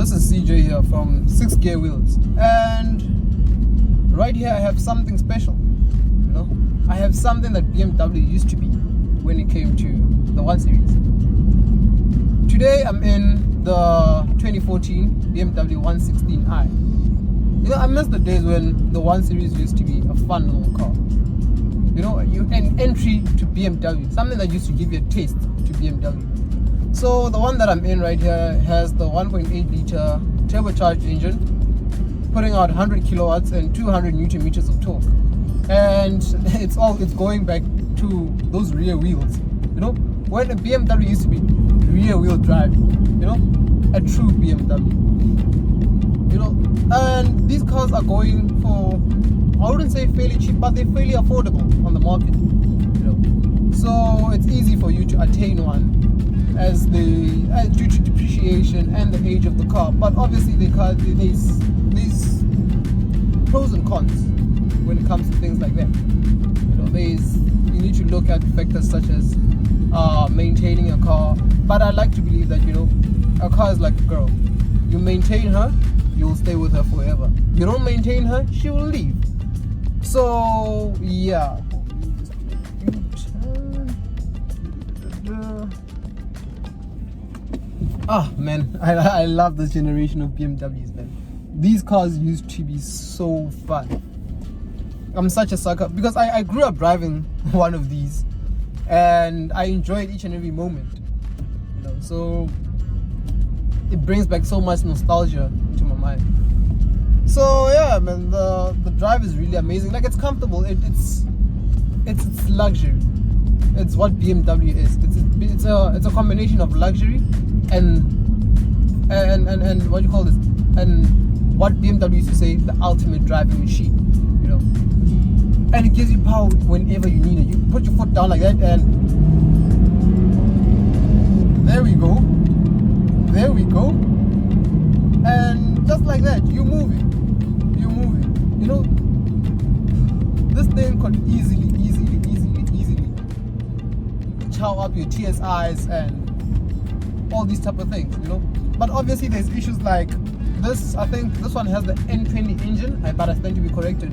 This is CJ here from 6 Gear Wheels, and right here I have something special. I have something that BMW used to be when it came to the 1 Series. Today I'm in the 2014 BMW 116i. I miss the days when the 1 Series used to be a fun little car. An entry to BMW, something that used to give you a taste to BMW. So the one that I'm in right here has the 1.8 liter turbocharged engine, putting out 100 kilowatts and 200 newton meters of torque. And it's going back to those rear wheels. When a BMW used to be rear wheel drive, a true BMW. And these cars are going for, I wouldn't say fairly cheap, but they're fairly affordable on the market. So it's easy for you to attain one as due to depreciation and the age of the car. But obviously there's pros and cons when it comes to things like that. You need to look at factors such as maintaining a car. But I like to believe that a car is like a girl. You maintain her, you'll stay with her forever. You don't maintain her, she will leave. So yeah. Man, I love this generation of BMWs, man. These cars used to be so fun. I'm such a sucker because I grew up driving one of these and I enjoyed each and every moment. So it brings back so much nostalgia into my mind. So yeah, man, the drive is really amazing. Like, it's comfortable. It's luxury. It's what BMW is. It's a combination of luxury and what do you call this? And what BMW used to say, the ultimate driving machine. And it gives you power whenever you need it. You put your foot down like that, and there we go. And just like that, you move it. This thing could easily chow up your TSIs and all these type of things, But obviously there's issues like this. I think this one has the N20 engine, but I stand to be corrected.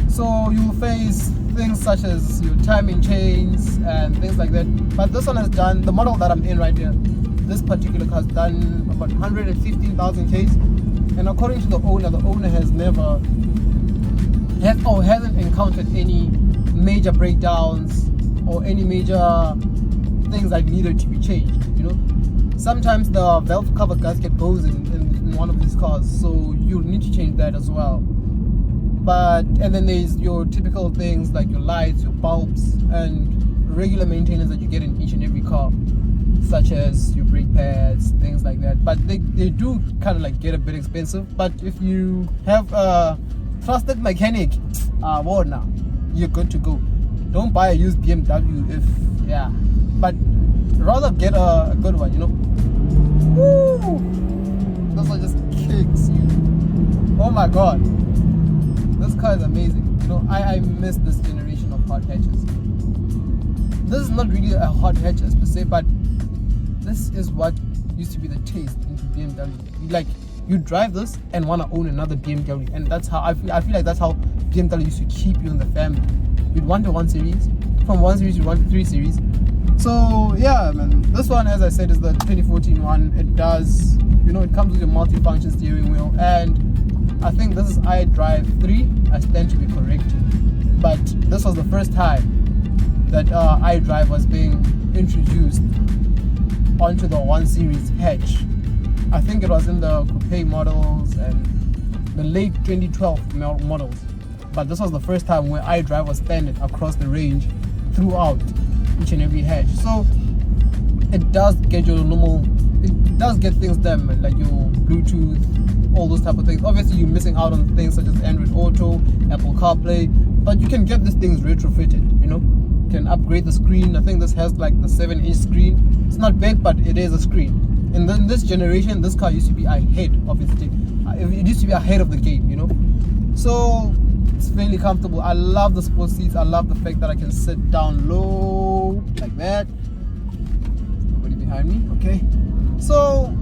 So you'll face things such as your timing chains and things like that. But this one has done, the model that I'm in right here, this particular car has done about 115,000 Ks. And according to the owner hasn't encountered any major breakdowns or any major things that needed to be changed. Sometimes the valve cover gasket goes in one of these cars, so you'll need to change that as well. And then there's your typical things like your lights, your bulbs, and regular maintenance that you get in each and every car, such as your brake pads, things like that. But they do kind of like get a bit expensive. But if you have a trusted mechanic, now you're good to go. Don't buy a used BMW but rather get a good one. Woo! This one just kicks you. Oh my god. This car is amazing. I miss this generation of hot hatches. This is not really a hot hatch per se, but this is what used to be the taste into BMW. Like, you drive this and want to own another BMW, and that's how I feel like that's how BMW used to keep you in the family. You'd want a 1 Series. From 1 Series you want 3 Series. So yeah, man, this one, as I said, is the 2014 one. It does, it comes with a multi-function steering wheel, and I think this is iDrive 3. I stand to be corrected, but this was the first time that iDrive was being introduced onto the 1 Series hatch. I think it was in the coupe models and the late 2012 models, but this was the first time where iDrive was standard across the range throughout each and every hatch. So it does get things done, man, like your Bluetooth, all those type of things. Obviously you're missing out on things such as Android Auto, Apple CarPlay, but you can get these things retrofitted. You can upgrade the screen. I think this has like the 7-inch screen. It's not big, but it is a screen. And then this generation, this car used to be ahead of its day. It used to be ahead of the game, So it's fairly comfortable. I love the sports seats. I love the fact that I can sit down low like that. Nobody behind me, okay? So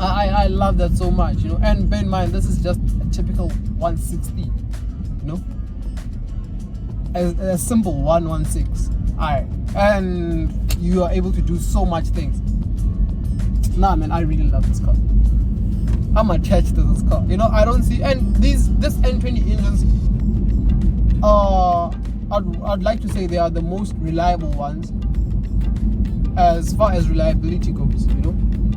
I love that so much, you know. And bear in mind, this is just a typical 160, you know, a simple 116i, and you are able to do so much things. Nah, man, I really love this car. I'm attached to this car. You know, I don't see, and this N20 engines, I'd like to say they are the most reliable ones as far as reliability goes, you know.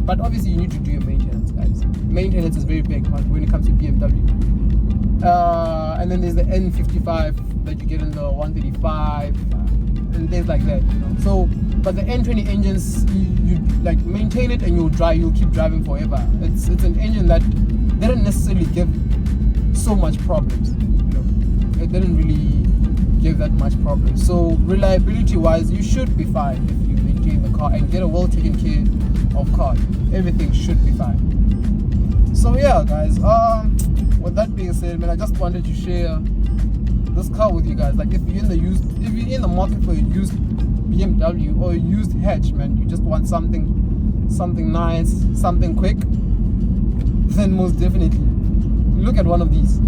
But obviously you need to do your maintenance, guys. Maintenance is very big when it comes to BMW. And then there's the N55 that you get in the 135 and things like that, you know. So, but the N20 engines, you like maintain it and you'll keep driving forever. It's an engine that didn't necessarily give so much problems, you know. It didn't really give that much problems. So reliability wise, you should be fine if you maintain the car and get a well taken care of car. Everything should be fine. So yeah, guys, with that being said, man, I just wanted to share this car with you guys. Like, if you're in the market for a used BMW or a used hatch, man, you just want something nice, something quick, then most definitely look at one of these.